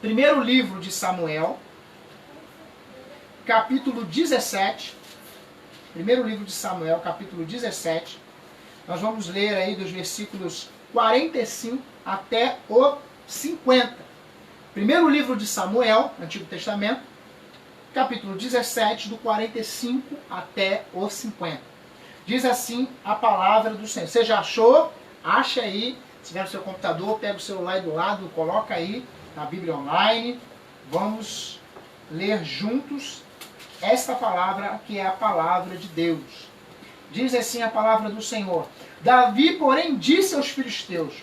Primeiro livro de Samuel, capítulo 17. Primeiro livro de Samuel, capítulo 17. Nós vamos ler aí dos versículos 45 até o 50. Primeiro livro de Samuel, Antigo Testamento, capítulo 17, do 45 até o 50. Diz assim a palavra do Senhor. Você já achou? Acha aí. Se tiver no seu computador, pega o celular aí do lado, coloca aí na Bíblia Online. Vamos ler juntos esta palavra, que é a palavra de Deus. Diz assim a palavra do Senhor. Davi, porém, disse aos filisteus,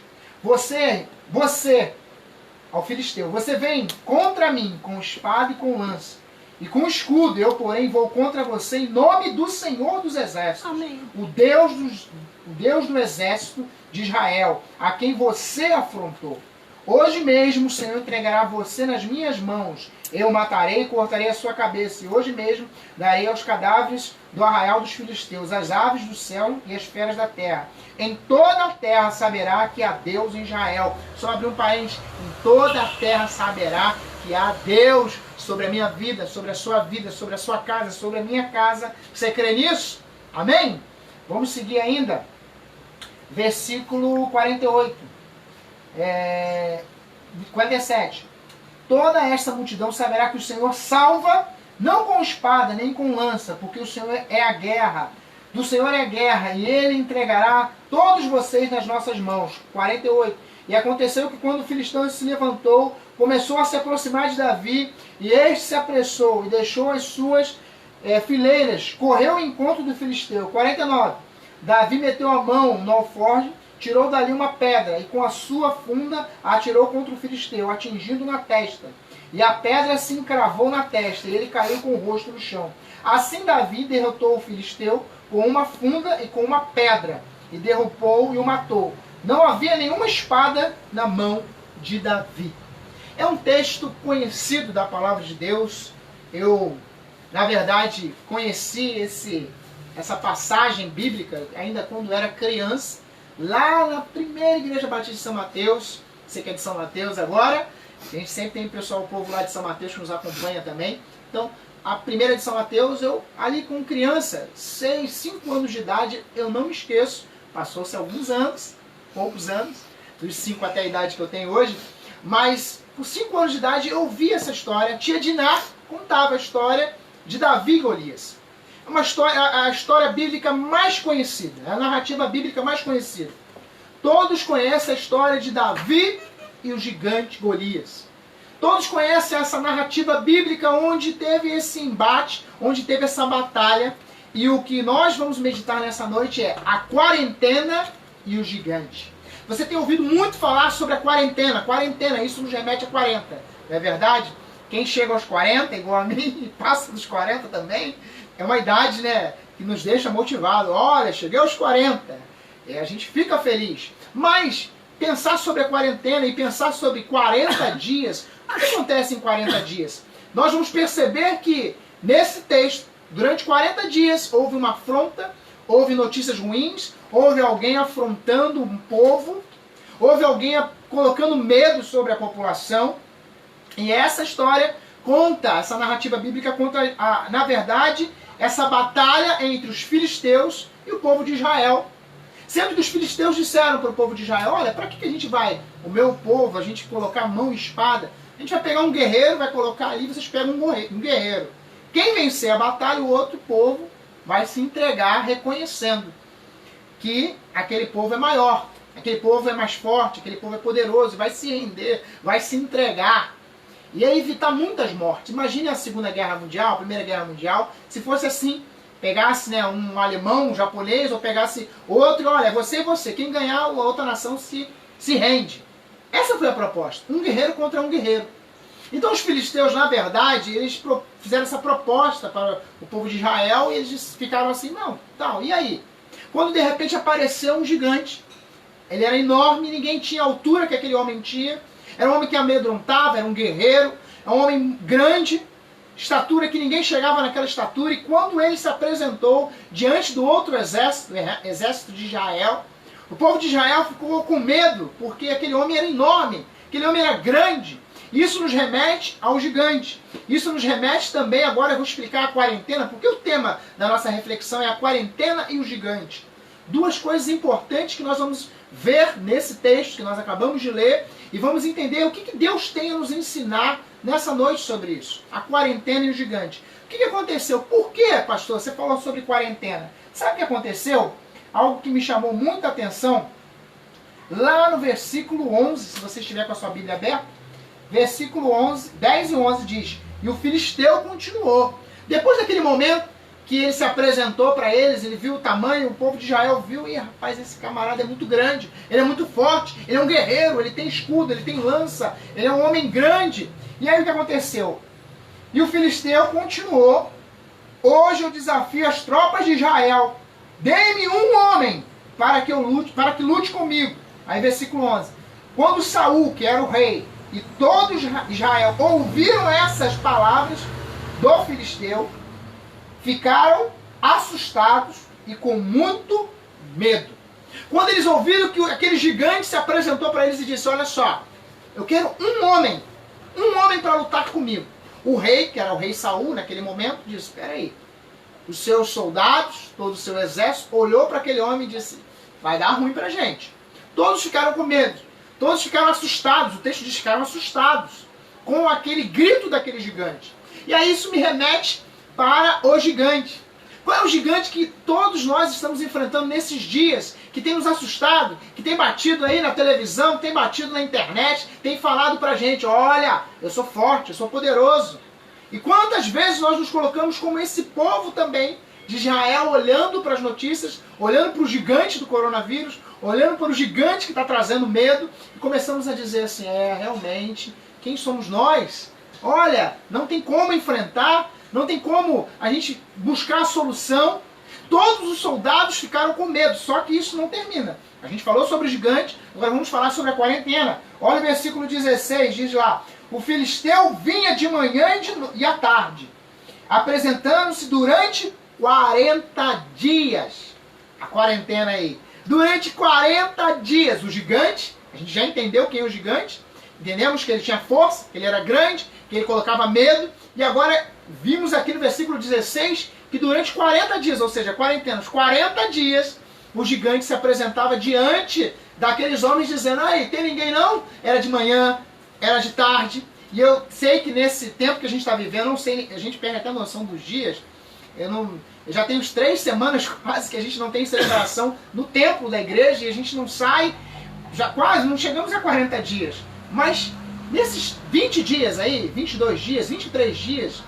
ao filisteu, você vem contra mim com espada e com lança, e com escudo, eu, porém, vou contra você em nome do Senhor dos Exércitos. Amém. O Deus do exército de Israel, a quem você afrontou. Hoje mesmo o Senhor entregará você nas minhas mãos. Eu matarei e cortarei a sua cabeça. E hoje mesmo darei aos cadáveres do arraial dos filisteus, as aves do céu e as feras da terra. Em toda a terra saberá que há Deus em Israel. Só abrir um parênteses. Em toda a terra saberá que há Deus sobre a minha vida, sobre a sua casa, sobre a minha casa. Você crê nisso? Amém? Vamos seguir ainda. Versículo 48. 47. Toda esta multidão saberá que o Senhor salva, não com espada, nem com lança, porque o Senhor é a guerra. Do Senhor é a guerra, e Ele entregará todos vocês nas nossas mãos. 48. E aconteceu que quando o filisteu se levantou, começou a se aproximar de Davi, e este se apressou e deixou as suas fileiras, correu ao encontro do filisteu. 49. Davi meteu a mão no alforje, tirou dali uma pedra, e com a sua funda a atirou contra o filisteu, atingindo na testa. E a pedra se encravou na testa, e ele caiu com o rosto no chão. Assim Davi derrotou o filisteu com uma funda e com uma pedra, e derrubou e o matou. Não havia nenhuma espada na mão de Davi. É um texto conhecido da palavra de Deus. Eu, na verdade, conheci essa passagem bíblica ainda quando era criança, lá na primeira igreja batista de São Mateus. Você que é de São Mateus agora, a gente sempre tem o povo lá de São Mateus que nos acompanha também. Então, a primeira de São Mateus, eu ali com criança, 6, 5 anos de idade, eu não me esqueço, passou-se alguns anos, poucos anos, dos 5 até a idade que eu tenho hoje, mas com 5 anos de idade eu vi essa história. Tia Diná contava a história de Davi e Golias. A história bíblica mais conhecida, a narrativa bíblica mais conhecida. Todos conhecem a história de Davi e o gigante Golias. Todos conhecem essa narrativa bíblica onde teve esse embate, onde teve essa batalha. E o que nós vamos meditar nessa noite é a quarentena e o gigante. Você tem ouvido muito falar sobre a quarentena. Quarentena, isso nos remete a 40. Não é verdade? Quem chega aos 40, igual a mim, e passa dos 40 também, é uma idade, né, que nos deixa motivado. Olha, cheguei aos 40. A gente fica feliz. Mas pensar sobre a quarentena e pensar sobre 40 dias, o que acontece em 40 dias? Nós vamos perceber que nesse texto, durante 40 dias, houve uma afronta, houve notícias ruins, houve alguém afrontando um povo, houve alguém colocando medo sobre a população. E essa história conta, essa narrativa bíblica conta, na verdade, essa batalha entre os filisteus e o povo de Israel. Sendo que os filisteus disseram para o povo de Israel, olha, para que a gente vai, o meu povo, a gente colocar mão e espada? A gente vai pegar um guerreiro, vai colocar ali, vocês pegam um guerreiro. Quem vencer a batalha, o outro povo vai se entregar reconhecendo que aquele povo é maior, aquele povo é mais forte, aquele povo é poderoso, vai se render, vai se entregar. E aí evitar muitas mortes. Imagine a Segunda Guerra Mundial, a Primeira Guerra Mundial, se fosse assim, pegasse, né, um alemão, um japonês, ou pegasse outro, olha, você e você, quem ganhar, a outra nação se rende. Essa foi a proposta, um guerreiro contra um guerreiro. Então os filisteus, na verdade, eles fizeram essa proposta para o povo de Israel, e eles ficaram assim, não, tal, e aí? Quando de repente apareceu um gigante, ele era enorme, ninguém tinha a altura que aquele homem tinha, era um homem que amedrontava, era um guerreiro, é um homem grande, estatura que ninguém chegava naquela estatura, e quando ele se apresentou diante do outro exército, o exército de Israel, o povo de Israel ficou com medo, porque aquele homem era enorme, aquele homem era grande, Isso nos remete ao gigante. Isso nos remete também, agora eu vou explicar a quarentena, porque o tema da nossa reflexão é a quarentena e o gigante. Duas coisas importantes que nós vamos ver nesse texto que nós acabamos de ler e vamos entender o que Deus tem a nos ensinar nessa noite sobre isso. A quarentena e o gigante. O que aconteceu? Por que, pastor, você falou sobre quarentena? Sabe o que aconteceu? Algo que me chamou muita atenção. Lá no versículo 11, se você estiver com a sua Bíblia aberta, versículo 11, 10 e 11 diz: e o filisteu continuou. Depois daquele momento que ele se apresentou para eles, ele viu o tamanho, o povo de Israel viu, e rapaz, esse camarada é muito grande, ele é muito forte, ele é um guerreiro, ele tem escudo, ele tem lança, ele é um homem grande. E aí o que aconteceu? E o filisteu continuou: hoje eu desafio as tropas de Israel, dê-me um homem para que lute comigo. Aí versículo 11: quando Saul, que era o rei, e todo Israel ouviram essas palavras do filisteu, ficaram assustados e com muito medo. Quando eles ouviram que aquele gigante se apresentou para eles e disse: olha só, eu quero um homem para lutar comigo. O rei, que era o rei Saul naquele momento, disse: espera aí. Os seus soldados, todo o seu exército, olhou para aquele homem e disse: vai dar ruim para a gente. Todos ficaram com medo. Todos ficaram assustados. O texto diz que ficaram assustados com aquele grito daquele gigante. E aí isso me remete para o gigante. Qual é o gigante que todos nós estamos enfrentando nesses dias, que tem nos assustado, que tem batido aí na televisão, tem batido na internet, tem falado pra gente: olha, eu sou forte, eu sou poderoso. E quantas vezes nós nos colocamos como esse povo também de Israel, olhando para as notícias, olhando para o gigante do coronavírus, olhando para o gigante que está trazendo medo, e começamos a dizer assim: realmente, quem somos nós? Olha, não tem como enfrentar, não tem como a gente buscar a solução. Todos os soldados ficaram com medo, só que isso não termina. A gente falou sobre o gigante, agora vamos falar sobre a quarentena. Olha o versículo 16, diz lá: o filisteu vinha de manhã e à tarde, apresentando-se durante 40 dias. A quarentena aí. Durante 40 dias. O gigante, a gente já entendeu quem é o gigante. Entendemos que ele tinha força, que ele era grande, que ele colocava medo. E agora vimos aqui no versículo 16 que durante 40 dias, ou seja, quarentena, os 40 dias, o gigante se apresentava diante daqueles homens dizendo: aí, tem ninguém não? Era de manhã, era de tarde. E eu sei que nesse tempo que a gente está vivendo, não sei, a gente perde até a noção dos dias. Eu já tenho uns 3 semanas quase que a gente não tem celebração no templo da igreja e a gente não sai, já quase, não chegamos a 40 dias. Mas nesses 20 dias aí, 22 dias, 23 dias,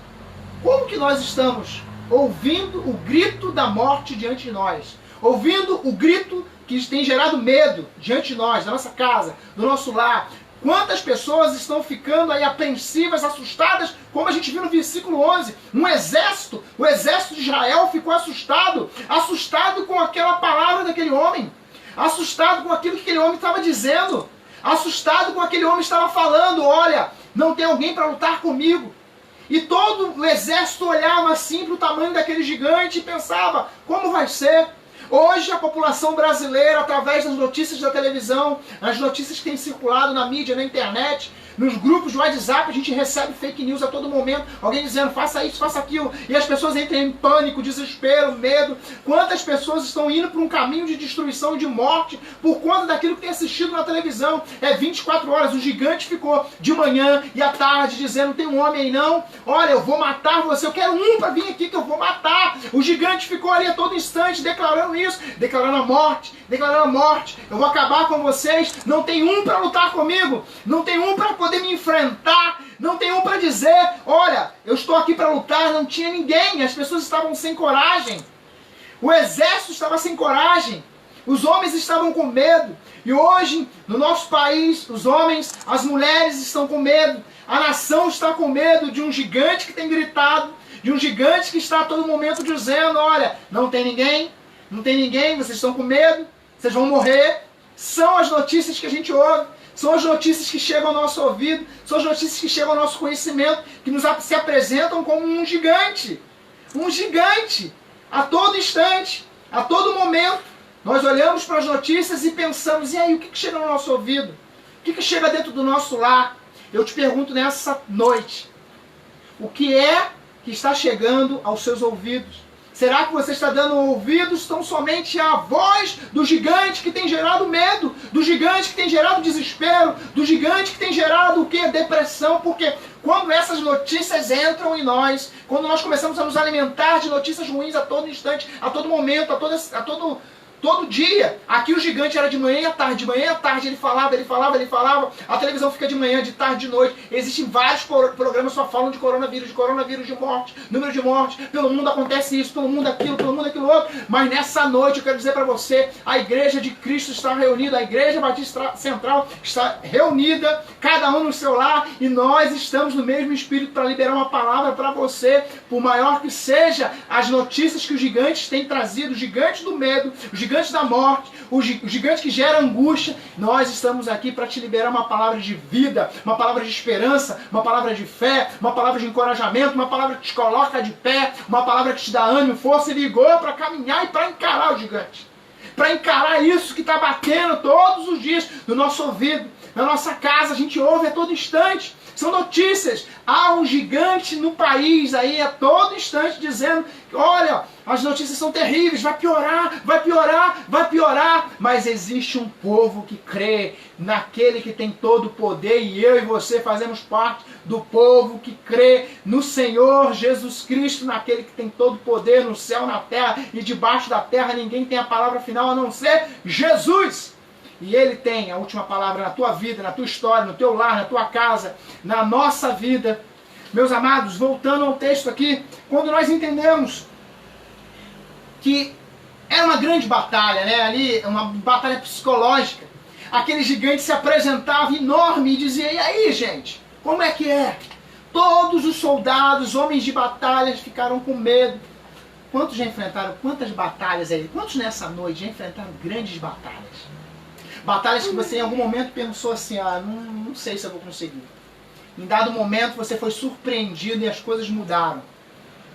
como que nós estamos ouvindo o grito da morte diante de nós? Ouvindo o grito que tem gerado medo diante de nós, da nossa casa, do nosso lar. Quantas pessoas estão ficando aí apreensivas, assustadas, como a gente viu no versículo 11. Um exército, o exército de Israel ficou assustado, assustado com aquela palavra daquele homem, assustado com aquilo que aquele homem estava dizendo, assustado com aquele homem estava falando: olha, não tem alguém para lutar comigo. E todo o exército olhava assim para o tamanho daquele gigante e pensava: como vai ser? Hoje a população brasileira, através das notícias da televisão, as notícias que têm circulado na mídia, na internet, nos grupos de WhatsApp, a gente recebe fake news a todo momento, alguém dizendo: faça isso, faça aquilo, e as pessoas entram em pânico, desespero, medo. Quantas pessoas estão indo para um caminho de destruição e de morte por conta daquilo que tem assistido na televisão? 24 horas, o gigante ficou de manhã e à tarde dizendo: tem um homem aí não? Olha, eu vou matar você, eu quero um para vir aqui que eu vou matar. O gigante ficou ali a todo instante declarando isso, declarando a morte, eu vou acabar com vocês, não tem um para lutar comigo, não tem um para poder me enfrentar, não tem um para dizer: olha, eu estou aqui para lutar. Não tinha ninguém, as pessoas estavam sem coragem, o exército estava sem coragem, os homens estavam com medo. E hoje, no nosso país, os homens, as mulheres estão com medo, a nação está com medo de um gigante que tem gritado, de um gigante que está a todo momento dizendo: olha, não tem ninguém, vocês estão com medo, vocês vão morrer. São as notícias que a gente ouve, são as notícias que chegam ao nosso ouvido, são as notícias que chegam ao nosso conhecimento, que se apresentam como um gigante. Um gigante. A todo instante, a todo momento, nós olhamos para as notícias e pensamos: e aí, o que chega no nosso ouvido? O que chega dentro do nosso lar? Eu te pergunto nessa noite, o que é que está chegando aos seus ouvidos? Será que você está dando ouvidos tão somente à voz do gigante que tem gerado medo, do gigante que tem gerado desespero, do gigante que tem gerado o quê? Depressão? Porque quando essas notícias entram em nós, quando nós começamos a nos alimentar de notícias ruins a todo instante, a todo momento, todo dia. Aqui o gigante era de manhã e à tarde. De manhã e à tarde ele falava. A televisão fica de manhã, de tarde, de noite. Existem vários programas que só falam de coronavírus, de morte, número de mortes. Pelo mundo acontece isso, pelo mundo aquilo outro. Mas nessa noite eu quero dizer para você, a igreja de Cristo está reunida, a igreja Batista Central está reunida, cada um no seu lar, e nós estamos no mesmo espírito para liberar uma palavra para você, por maior que seja as notícias que os gigantes têm trazido, os gigantes do medo, os gigantes da morte, o gigante que gera angústia. Nós estamos aqui para te liberar uma palavra de vida, uma palavra de esperança, uma palavra de fé, uma palavra de encorajamento, uma palavra que te coloca de pé, uma palavra que te dá ânimo, força e vigor para caminhar e para encarar o gigante. Para encarar isso que está batendo todos os dias no nosso ouvido, na nossa casa, a gente ouve a todo instante. São notícias. Há um gigante no país aí a todo instante dizendo que, olha, as notícias são terríveis, vai piorar. Mas existe um povo que crê naquele que tem todo o poder, e eu e você fazemos parte do povo que crê no Senhor Jesus Cristo, naquele que tem todo o poder no céu, na terra e debaixo da terra. Ninguém tem a palavra final a não ser Jesus. E Ele tem a última palavra na tua vida, na tua história, no teu lar, na tua casa, na nossa vida. Meus amados, voltando ao texto aqui, quando nós entendemos que era uma grande batalha, né? Ali, uma batalha psicológica. Aquele gigante se apresentava enorme e dizia, e aí, gente, como é que é? Todos os soldados, homens de batalha, ficaram com medo. Quantos já enfrentaram, quantas batalhas aí? Quantos nessa noite já enfrentaram grandes batalhas? Batalhas que você em algum momento pensou assim, não sei se eu vou conseguir. Em dado momento você foi surpreendido e as coisas mudaram.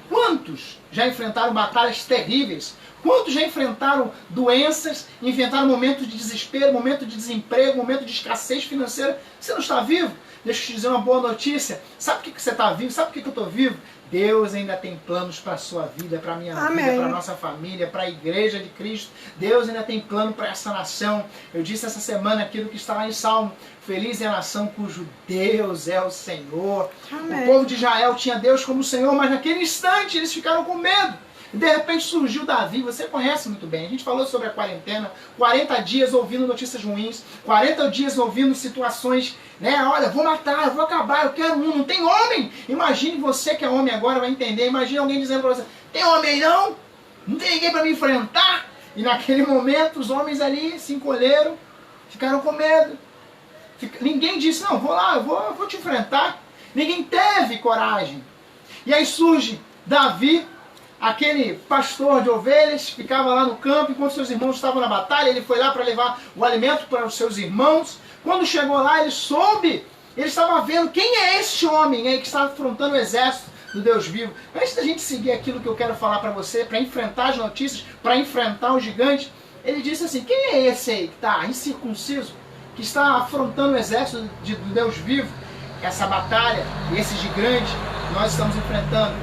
Quantos já enfrentaram batalhas terríveis? Quantos já enfrentaram doenças, enfrentaram momentos de desespero, momento de desemprego, momento de escassez financeira? Você não está vivo? Deixa eu te dizer uma boa notícia. Sabe por que você está vivo? Sabe por que eu estou vivo? Deus ainda tem planos para a sua vida, para a minha vida, para a nossa família, para a igreja de Cristo. Deus ainda tem plano para essa nação. Eu disse essa semana aquilo que está lá em Salmo. Feliz é a nação cujo Deus é o Senhor. Amém. O povo de Israel tinha Deus como Senhor, mas naquele instante eles ficaram com medo. E de repente surgiu Davi, você conhece muito bem. A gente falou sobre a quarentena, 40 dias ouvindo notícias ruins, 40 dias ouvindo situações, né? Olha, vou matar, eu vou acabar, eu quero um, não tem homem. Imagine você que é homem agora, vai entender. Imagine alguém dizendo para você, tem homem aí não? Não tem ninguém para me enfrentar? E naquele momento os homens ali se encolheram, ficaram com medo. Ninguém disse, não, vou lá, eu vou te enfrentar. Ninguém teve coragem. E aí surge Davi, aquele pastor de ovelhas, ficava lá no campo enquanto seus irmãos estavam na batalha. Ele foi lá para levar o alimento para os seus irmãos. Quando chegou lá, ele soube, ele estava vendo quem é esse homem aí que está afrontando o exército do Deus vivo. Antes da gente seguir aquilo que eu quero falar para você, para enfrentar as notícias, para enfrentar o gigante, ele disse assim, quem é esse aí que está incircunciso, que está afrontando o exército do Deus vivo? Essa batalha, esse gigante que nós estamos enfrentando,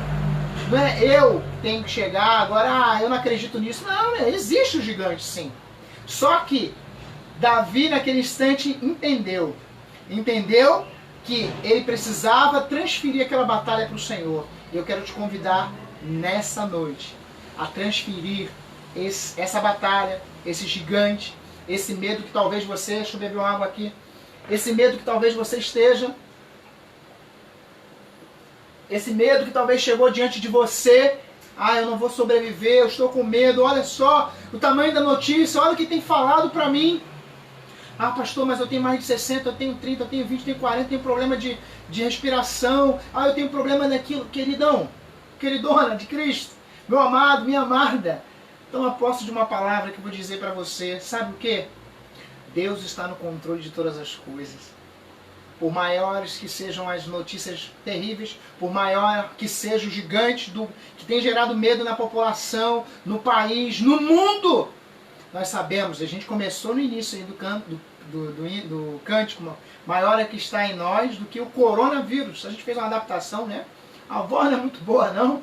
não é eu que tenho que chegar agora, eu não acredito nisso. Não, existe o gigante sim. Só que Davi naquele instante entendeu que ele precisava transferir aquela batalha para o Senhor. E eu quero te convidar nessa noite a transferir essa batalha, esse gigante, esse medo que talvez você, deixa eu beber uma água aqui, esse medo que talvez você esteja, esse medo que talvez chegou diante de você, eu não vou sobreviver, eu estou com medo, olha só o tamanho da notícia, olha o que tem falado para mim. Pastor, mas eu tenho mais de 60, eu tenho 30, eu tenho 20, eu tenho 40, eu tenho problema de respiração, eu tenho problema daquilo. Queridão, queridona de Cristo, meu amado, minha amada, toma posse de uma palavra que eu vou dizer para você. Sabe o que? Deus está no controle de todas as coisas. Por maiores que sejam as notícias terríveis, por maior que seja o gigante que tem gerado medo na população, no país, no mundo, nós sabemos, a gente começou no início aí do cântico, maior é que está em nós do que o coronavírus. A gente fez uma adaptação, né? A voz não é muito boa não,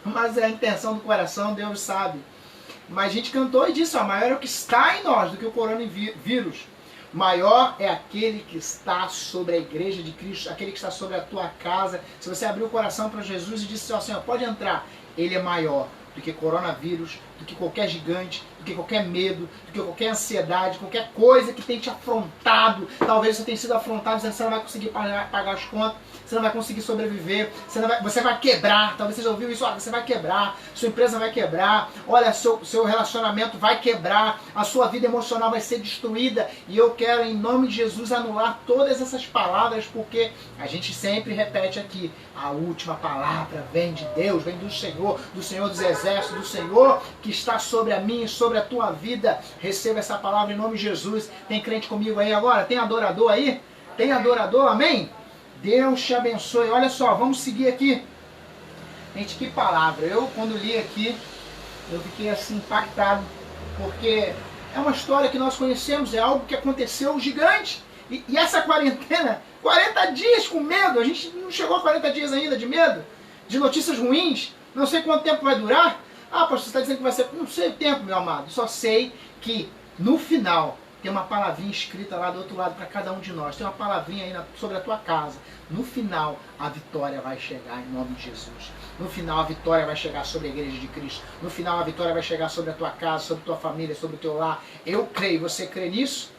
mas é a intenção do coração, Deus sabe. Mas a gente cantou e disse, ó, maior é o que está em nós do que o coronavírus. Maior é aquele que está sobre a igreja de Cristo, aquele que está sobre a tua casa. Se você abrir o coração para Jesus e disse, ó Senhor, pode entrar, Ele é maior do que coronavírus, do que qualquer gigante, do que qualquer medo, do que qualquer ansiedade, qualquer coisa que tenha te afrontado. Talvez você tenha sido afrontado, você não vai conseguir pagar as contas, você não vai conseguir sobreviver, você vai quebrar. Talvez você já ouviu isso, você vai quebrar, sua empresa vai quebrar, olha, seu relacionamento vai quebrar, a sua vida emocional vai ser destruída. E eu quero, em nome de Jesus, anular todas essas palavras, porque a gente sempre repete aqui, a última palavra vem de Deus, vem do Senhor dos Exércitos, do Senhor que está sobre a minha e sobre a tua vida. Receba essa palavra em nome de Jesus. Tem crente comigo aí agora? Tem adorador aí? Tem adorador? Amém? Deus te abençoe. Olha só, vamos seguir aqui. Gente, que palavra. Eu, quando li aqui, eu fiquei assim impactado, porque é uma história que nós conhecemos, é algo que aconteceu gigante. E essa quarentena, 40 dias com medo, a gente não chegou a 40 dias ainda de medo, de notícias ruins, não sei quanto tempo vai durar. Ah, pastor, você está dizendo que vai ser... Não sei o tempo, meu amado, só sei que no final tem uma palavrinha escrita lá do outro lado para cada um de nós, tem uma palavrinha aí sobre a tua casa. No final, a vitória vai chegar em nome de Jesus. No final, a vitória vai chegar sobre a igreja de Cristo. No final, a vitória vai chegar sobre a tua casa, sobre a tua família, sobre o teu lar. Eu creio, você crê nisso?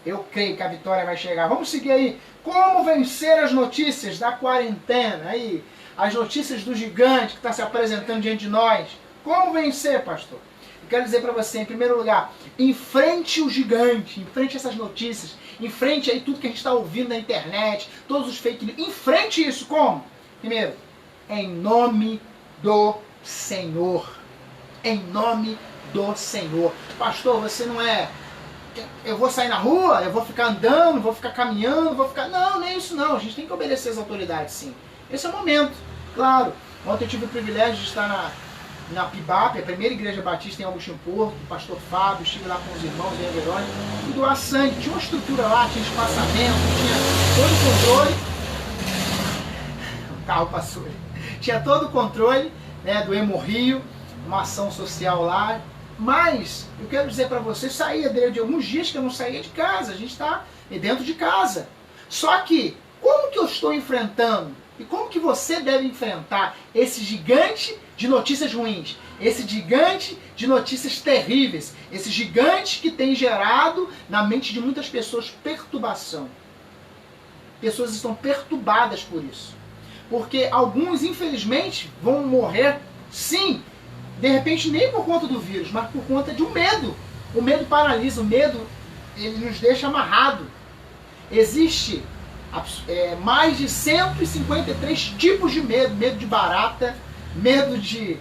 Eu creio que a vitória vai chegar. Vamos seguir aí. Como vencer as notícias da quarentena? Aí, as notícias do gigante que está se apresentando diante de nós. Como vencer, pastor? Eu quero dizer para você, em primeiro lugar, enfrente o gigante, enfrente essas notícias, enfrente aí tudo que a gente está ouvindo na internet, todos os fake news. Enfrente isso como? Primeiro, em nome do Senhor. Em nome do Senhor. Pastor, você não é... Eu vou sair na rua, eu vou ficar andando, vou ficar caminhando, vou ficar... Não, nem isso não. A gente tem que obedecer as autoridades, sim. Esse é o momento, claro. Ontem eu tive o privilégio de estar na PIBAP, a primeira igreja batista em Agostinho Porto, o pastor Fábio, estive lá com os irmãos e a Verônica, e doar sangue. Tinha uma estrutura lá, tinha espaçamento, tinha todo o controle. O carro passou. Tinha todo o controle, né, do Hemorrio, uma ação social lá. Mas, eu quero dizer para você, saía de alguns dias que eu não saía de casa, a gente está dentro de casa. Só que, como que eu estou enfrentando, e como que você deve enfrentar esse gigante de notícias ruins, esse gigante de notícias terríveis, esse gigante que tem gerado na mente de muitas pessoas perturbação. Pessoas estão perturbadas por isso. Porque alguns, infelizmente, vão morrer, sim, de repente nem por conta do vírus, mas por conta de um medo. O medo paralisa, o medo ele nos deixa amarrado. Existe mais de 153 tipos de medo. Medo de barata, medo de...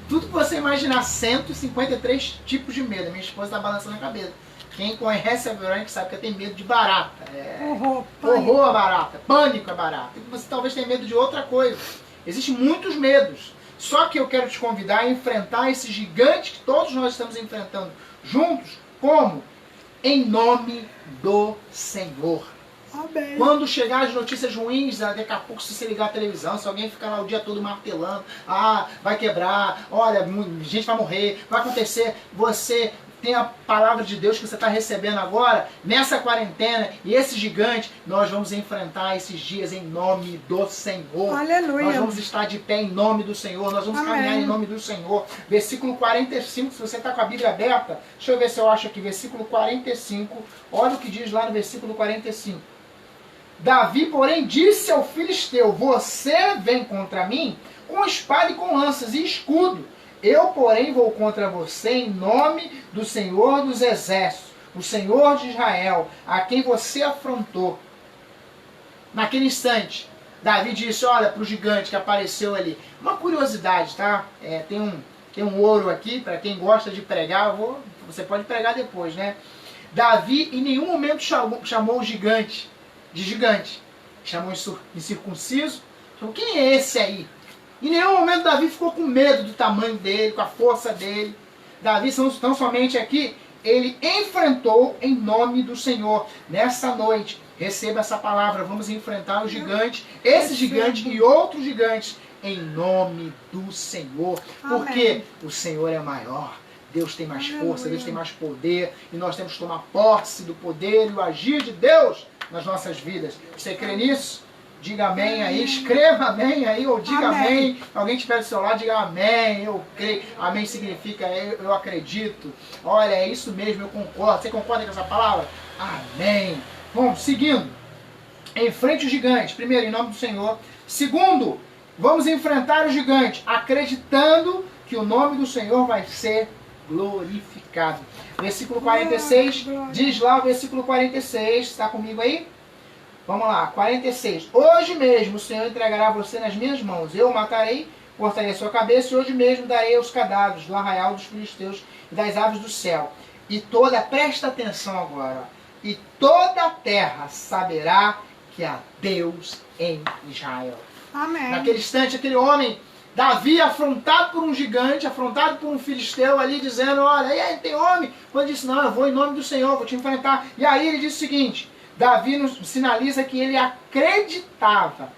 Tudo que você imaginar, 153 tipos de medo. Minha esposa está balançando a cabeça. Quem conhece a Verônica sabe que eu tenho medo de barata. Horror a barata, pânico a barata. Você talvez tenha medo de outra coisa. Existem muitos medos. Só que eu quero te convidar a enfrentar esse gigante que todos nós estamos enfrentando juntos. Como? Em nome do Senhor. Amém. Quando chegar as notícias ruins, daqui a pouco se você ligar a televisão, se alguém ficar lá o dia todo martelando, vai quebrar, olha, gente vai morrer, vai acontecer, você tem a palavra de Deus que você está recebendo agora, nessa quarentena, e esse gigante, nós vamos enfrentar esses dias em nome do Senhor. Aleluia. Nós vamos estar de pé em nome do Senhor, nós vamos caminhar em nome do Senhor. Versículo 45, se você está com a Bíblia aberta, deixa eu ver se eu acho aqui, versículo 45, olha o que diz lá no versículo 45. Davi, porém, disse ao filisteu, você vem contra mim com espada e com lanças e escudo. Eu, porém, vou contra você em nome do Senhor dos Exércitos, o Senhor de Israel, a quem você afrontou. Naquele instante, Davi disse, olha, para o gigante que apareceu ali. Uma curiosidade, tá? Tem um ouro aqui, para quem gosta de pregar, você pode pregar depois, né? Davi em nenhum momento chamou o gigante de gigante. Chamou incircunciso. Chamou, quem é esse aí? Em nenhum momento Davi ficou com medo do tamanho dele, com a força dele. Davi tão somente aqui ele enfrentou em nome do Senhor. Nessa noite, receba essa palavra. Vamos enfrentar o gigante, esse gigante e outros gigantes, em nome do Senhor. Porque o Senhor é maior. Deus tem mais força, Deus tem mais poder. E nós temos que tomar posse do poder e o agir de Deus nas nossas vidas. Você crê nisso? Diga amém aí, escreva amém aí, ou diga amém. Alguém estiver do seu lado, diga amém, eu creio. Amém significa eu acredito. Olha, é isso mesmo, eu concordo. Você concorda com essa palavra? Amém. Vamos, seguindo. Enfrente o gigante. Primeiro, em nome do Senhor. Segundo, vamos enfrentar o gigante, acreditando que o nome do Senhor vai ser glorificado. Versículo 46, diz lá o versículo 46, está comigo aí? Vamos lá, 46. Hoje mesmo o Senhor entregará você nas minhas mãos. Eu o matarei, cortarei a sua cabeça, e hoje mesmo darei aos cadáveres do arraial dos filisteus e das aves do céu. E toda, presta atenção agora, e toda a terra saberá que há Deus em Israel. Amém. Naquele instante, aquele homem, Davi, afrontado por um gigante, afrontado por um filisteu ali, dizendo, olha, e aí, tem homem? Quando disse, não, eu vou em nome do Senhor, vou te enfrentar. E aí ele disse o seguinte, Davi nos sinaliza que ele acreditava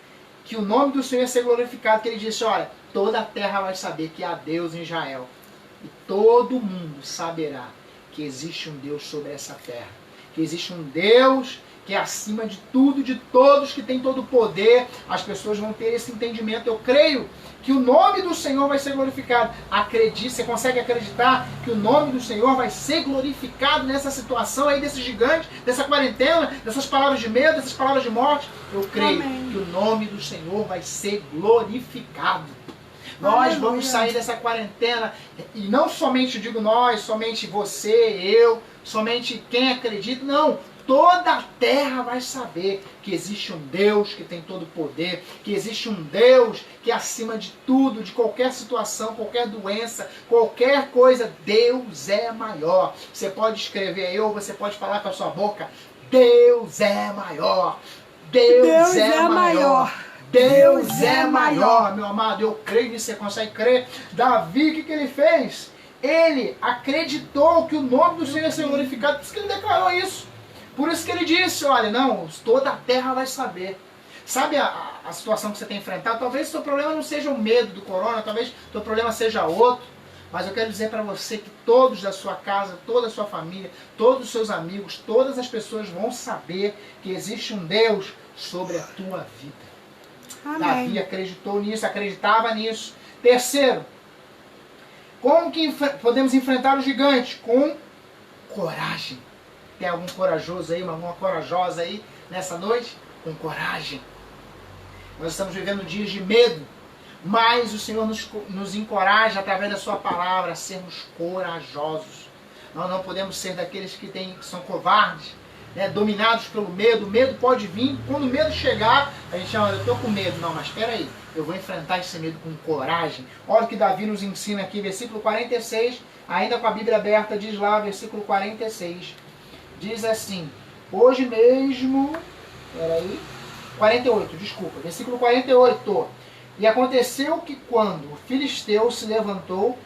que o nome do Senhor ia ser glorificado, que ele disse, olha, toda a terra vai saber que há Deus em Israel. E todo mundo saberá que existe um Deus sobre essa terra. Que existe um Deus que é acima de tudo, de todos, que tem todo o poder. As pessoas vão ter esse entendimento. Eu creio que o nome do Senhor vai ser glorificado. Acredite, você consegue acreditar que o nome do Senhor vai ser glorificado nessa situação aí desse gigante, dessa quarentena, dessas palavras de medo, dessas palavras de morte? Eu creio que o nome do Senhor vai ser glorificado. Nós vamos sair dessa quarentena, e não somente, digo nós, somente você, eu, somente quem acredita, não. Toda a terra vai saber que existe um Deus que tem todo o poder, que existe um Deus que é acima de tudo, de qualquer situação, qualquer doença, qualquer coisa, Deus é maior. Você pode escrever aí, ou você pode falar com a sua boca, Deus é maior, Deus é maior. Deus é maior, meu amado, eu creio nisso, você consegue crer? Davi, o que ele fez? Ele acreditou que o nome do Senhor ia ser glorificado, por isso que ele declarou isso. Por isso que ele disse, olha, não, toda a terra vai saber. Sabe a situação que você tem enfrentado? Talvez o seu problema não seja o medo do corona, talvez o seu problema seja outro. Mas eu quero dizer para você que todos da sua casa, toda a sua família, todos os seus amigos, todas as pessoas vão saber que existe um Deus sobre a tua vida. Amém. Davi acreditou nisso, acreditava nisso. Terceiro, como que podemos enfrentar o gigante? Com coragem. Tem algum corajoso aí, alguma corajosa aí nessa noite? Com coragem. Nós estamos vivendo dias de medo, mas o Senhor nos encoraja através da sua palavra a sermos corajosos. Nós não podemos ser daqueles que são covardes, né, dominados pelo medo. O medo pode vir, quando o medo chegar, a gente fala, eu estou com medo. Não, mas espera aí, eu vou enfrentar esse medo com coragem. Olha o que Davi nos ensina aqui, versículo 46, ainda com a Bíblia aberta, diz lá, versículo 46. Diz assim, hoje mesmo, peraí, 48, desculpa, versículo 48. E aconteceu que quando o filisteu se levantou,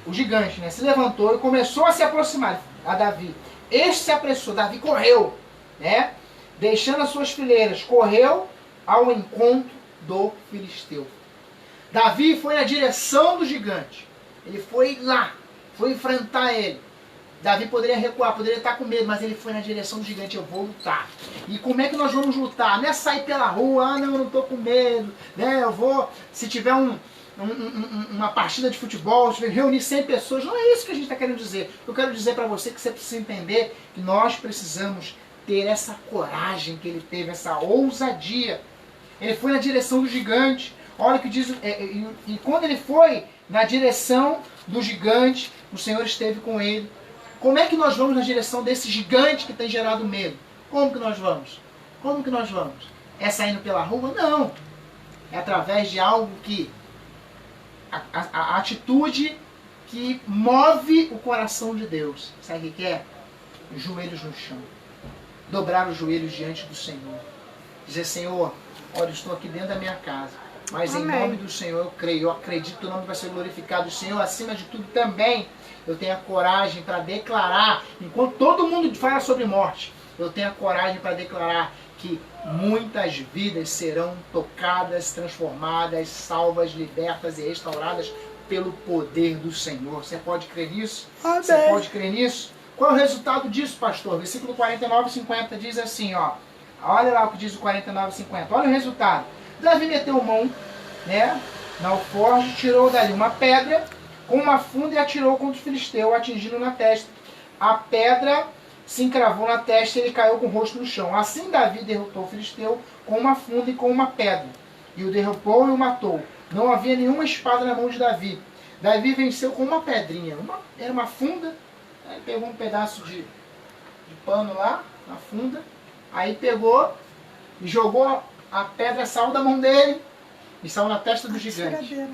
o gigante, né, se levantou e começou a se aproximar a Davi. Este se apressou, Davi correu, né, deixando as suas fileiras, correu ao encontro do filisteu. Davi foi na direção do gigante, ele foi lá, foi enfrentar ele. Davi poderia recuar, poderia estar com medo, mas ele foi na direção do gigante, eu vou lutar. E como é que nós vamos lutar? Não é sair pela rua, ah não, eu não estou com medo, né? Eu vou, se tiver uma partida de futebol, se reunir 100 pessoas, não é isso que a gente está querendo dizer. Eu quero dizer para você que você precisa entender que nós precisamos ter essa coragem que ele teve, essa ousadia. Ele foi na direção do gigante, olha o que diz, e quando ele foi na direção do gigante, o Senhor esteve com ele. Como é que nós vamos na direção desse gigante que tem gerado medo? Como que nós vamos? Como que nós vamos? É saindo pela rua? Não. É através de algo que... A atitude que move o coração de Deus. Sabe o que é? Joelhos no chão. Dobrar os joelhos diante do Senhor. Dizer, Senhor, olha, eu estou aqui dentro da minha casa. Mas Amém. em nome do Senhor eu creio, eu acredito que o nome vai ser glorificado. O Senhor, acima de tudo, também eu tenho a coragem para declarar, enquanto todo mundo fala sobre morte, eu tenho a coragem para declarar que muitas vidas serão tocadas, transformadas, salvas, libertas e restauradas pelo poder do Senhor. Você pode crer nisso? Amém. Você pode crer nisso? Qual é o resultado disso, pastor? Versículo 49 e 50 diz assim, ó. Olha lá o que diz o 49 e 50. Olha o resultado. Davi meteu mão, né, na alforge, tirou dali uma pedra com uma funda e atirou contra o filisteu, atingindo na testa. A pedra se encravou na testa e ele caiu com o rosto no chão. Assim Davi derrotou o filisteu com uma funda e com uma pedra. E o derrubou e o matou. Não havia nenhuma espada na mão de Davi. Davi venceu com uma pedrinha. Era uma funda. Aí pegou um pedaço de pano lá, na funda. Aí pegou e jogou a pedra, saiu da mão dele e saiu na testa do gigante.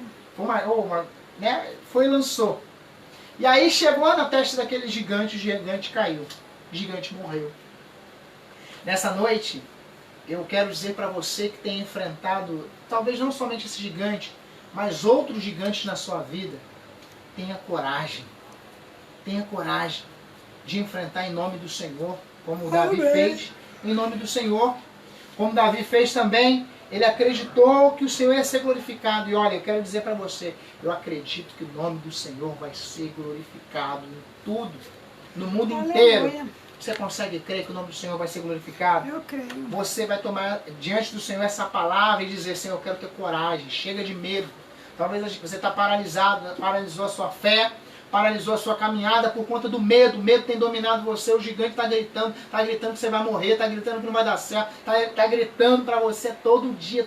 Foi e lançou. E aí chegou na testa daquele gigante, o gigante caiu. O gigante morreu. Nessa noite, eu quero dizer para você que tem enfrentado, talvez não somente esse gigante, mas outros gigantes na sua vida, tenha coragem. Tenha coragem de enfrentar em nome do Senhor, como Davi fez em nome do Senhor. Como Davi fez também, ele acreditou que o Senhor ia ser glorificado. E olha, eu quero dizer para você, eu acredito que o nome do Senhor vai ser glorificado em tudo, no mundo inteiro. Você consegue crer que o nome do Senhor vai ser glorificado? Eu creio. Você vai tomar diante do Senhor essa palavra e dizer, Senhor, eu quero ter coragem, chega de medo. Talvez você está paralisado, paralisou a sua fé, paralisou a sua caminhada por conta do medo. O medo tem dominado você, o gigante está gritando que você vai morrer, está gritando que não vai dar certo, está gritando para você todo dia,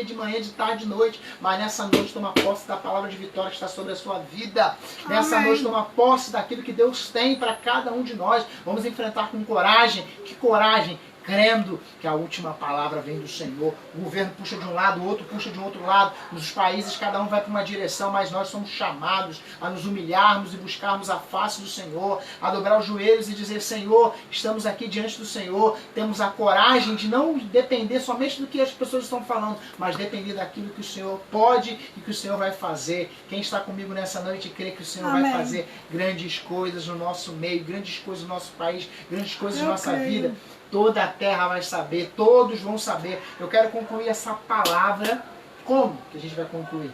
de manhã, de tarde, de noite. Mas nessa noite toma posse da palavra de vitória que está sobre a sua vida. Nessa noite toma posse daquilo que Deus tem para cada um de nós. Vamos enfrentar com coragem. Que coragem? Crendo que a última palavra vem do Senhor. O governo puxa de um lado, o outro puxa de um outro lado. Nos países cada um vai para uma direção, mas nós somos chamados a nos humilharmos e buscarmos a face do Senhor, a dobrar os joelhos e dizer, Senhor, estamos aqui diante do Senhor. Temos a coragem de não depender somente do que as pessoas estão falando, mas depender daquilo que o Senhor pode e que o Senhor vai fazer. Quem está comigo nessa noite crê que o Senhor vai fazer grandes coisas no nosso meio, grandes coisas no nosso país, grandes coisas na nossa vida. Toda a terra vai saber, todos vão saber. Eu quero concluir essa palavra. Como que a gente vai concluir?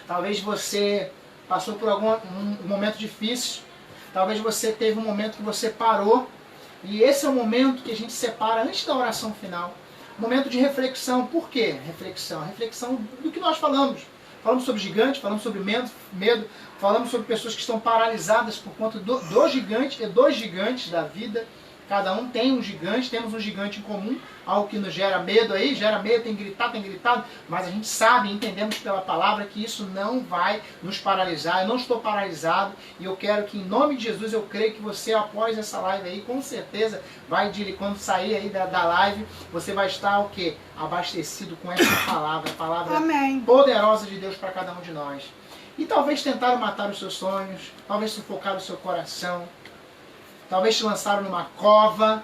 Talvez você passou por um momento difícil. Talvez você teve um momento que você parou. E esse é o momento que a gente separa antes da oração final. Momento de reflexão. Por quê? Reflexão. Reflexão do que nós falamos. Falamos sobre gigante, falamos sobre medo, falamos sobre pessoas que estão paralisadas por conta do gigante e dos gigantes da vida. Cada um tem um gigante, temos um gigante em comum, algo que nos gera medo aí, tem gritado, mas a gente sabe, entendemos pela palavra que isso não vai nos paralisar. Eu não estou paralisado e eu quero que em nome de Jesus, eu creio que você após essa live aí, com certeza, quando sair aí da live, você vai estar o quê? Abastecido com essa palavra, a palavra poderosa de Deus para cada um de nós. E talvez tentaram matar os seus sonhos, talvez sufocar o seu coração, talvez te lançaram numa cova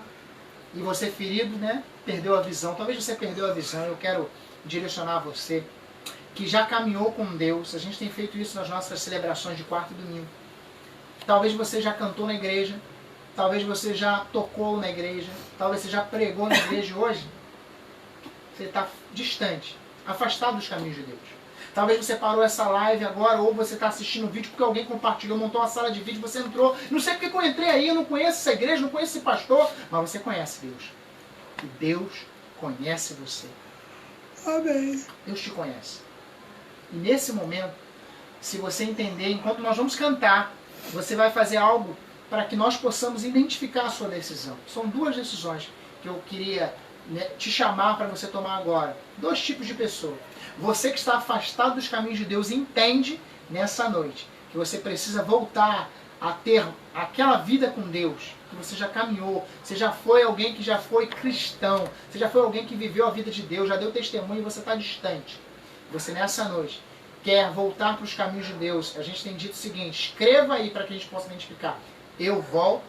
e você ferido, né? Perdeu a visão. Talvez você perdeu a visão. Eu quero direcionar você que já caminhou com Deus. A gente tem feito isso nas nossas celebrações de quarto e domingo. Talvez você já cantou na igreja. Talvez você já tocou na igreja. Talvez você já pregou na igreja hoje. Você está distante, afastado dos caminhos de Deus. Talvez você parou essa live agora, ou você está assistindo um vídeo porque alguém compartilhou, montou uma sala de vídeo, você entrou. Não sei porque que eu entrei aí, eu não conheço essa igreja, não conheço esse pastor, mas você conhece Deus. E Deus conhece você. Amém. Deus te conhece. E nesse momento, se você entender, enquanto nós vamos cantar, você vai fazer algo para que nós possamos identificar a sua decisão. São duas decisões que eu queria te chamar para você tomar agora. Dois tipos de pessoa. Você que está afastado dos caminhos de Deus entende nessa noite que você precisa voltar a ter aquela vida com Deus, que você já caminhou, você já foi alguém que já foi cristão, você já foi alguém que viveu a vida de Deus, já deu testemunho e você está distante. Você nessa noite quer voltar para os caminhos de Deus. A gente tem dito o seguinte, escreva aí para que a gente possa identificar. Eu volto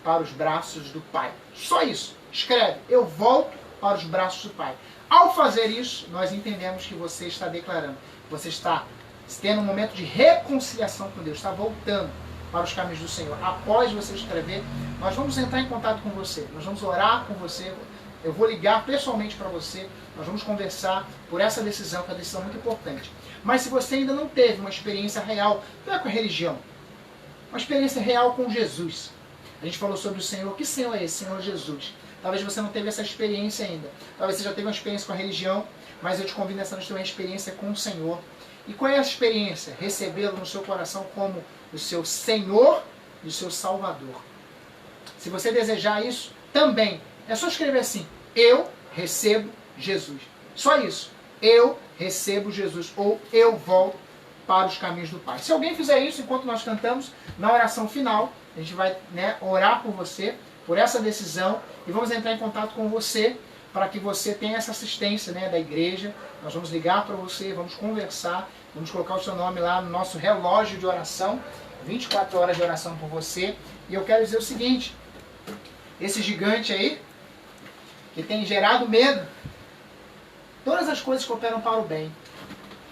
para os braços do Pai. Só isso. Escreve. Eu volto para os braços do Pai. Ao fazer isso, nós entendemos que você está declarando, você está tendo um momento de reconciliação com Deus, está voltando para os caminhos do Senhor. Após você escrever, nós vamos entrar em contato com você, nós vamos orar com você, eu vou ligar pessoalmente para você, nós vamos conversar por essa decisão, que é uma decisão muito importante. Mas se você ainda não teve uma experiência real, não é com a religião, uma experiência real com Jesus. A gente falou sobre o Senhor. Que Senhor é esse? Senhor Jesus. Talvez você não teve essa experiência ainda. Talvez você já teve uma experiência com a religião, mas eu te convido nessa noite a ter uma experiência com o Senhor. E qual é essa experiência? Recebê-lo no seu coração como o seu Senhor e o seu Salvador. Se você desejar isso, também é só escrever assim: eu recebo Jesus. Só isso. Eu recebo Jesus. Ou eu volto para os caminhos do Pai. Se alguém fizer isso enquanto nós cantamos, na oração final, a gente vai orar por você, por essa decisão, e vamos entrar em contato com você para que você tenha essa assistência da igreja. Nós vamos ligar para você, vamos conversar, vamos colocar o seu nome lá no nosso relógio de oração, 24 horas de oração por você. E eu quero dizer o seguinte: esse gigante aí, que tem gerado medo, todas as coisas cooperam para o bem.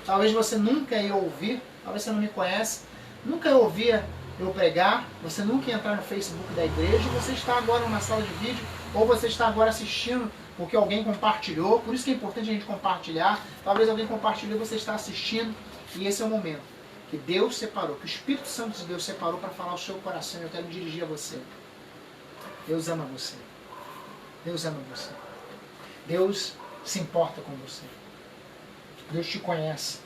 Talvez você nunca ia ouvir, talvez você não me conhece, nunca ouvia eu pregar, você nunca ia entrar no Facebook da igreja, você está agora numa sala de vídeo, ou você está agora assistindo porque alguém compartilhou. Por isso que é importante a gente compartilhar. Talvez alguém compartilhou e você está assistindo, e esse é o momento que Deus separou, que o Espírito Santo de Deus separou para falar ao seu coração. Eu quero me dirigir a você. Deus ama você. Deus ama você. Deus se importa com você. Deus te conhece.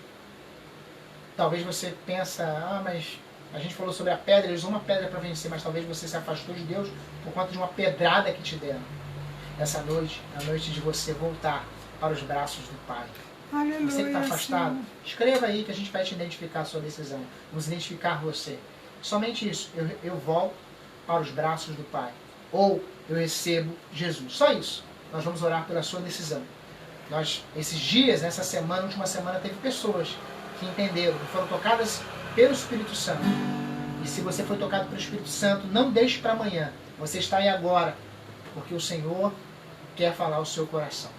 Talvez você pensa, mas a gente falou sobre a pedra, eles usam uma pedra para vencer, mas talvez você se afastou de Deus por conta de uma pedrada que te deram. Essa noite é a noite de você voltar para os braços do Pai. Aleluia, você que está afastado, Senhor. escreva aí que a gente vai te identificar a sua decisão. Vamos identificar você. Somente isso, eu volto para os braços do Pai. Ou eu recebo Jesus. Só isso. Nós vamos orar pela sua decisão. Esses dias, nessa semana, última semana, teve pessoas que entenderam, que foram tocadas pelo Espírito Santo. E se você foi tocado pelo Espírito Santo, não deixe para amanhã. Você está aí agora, porque o Senhor quer falar ao seu coração.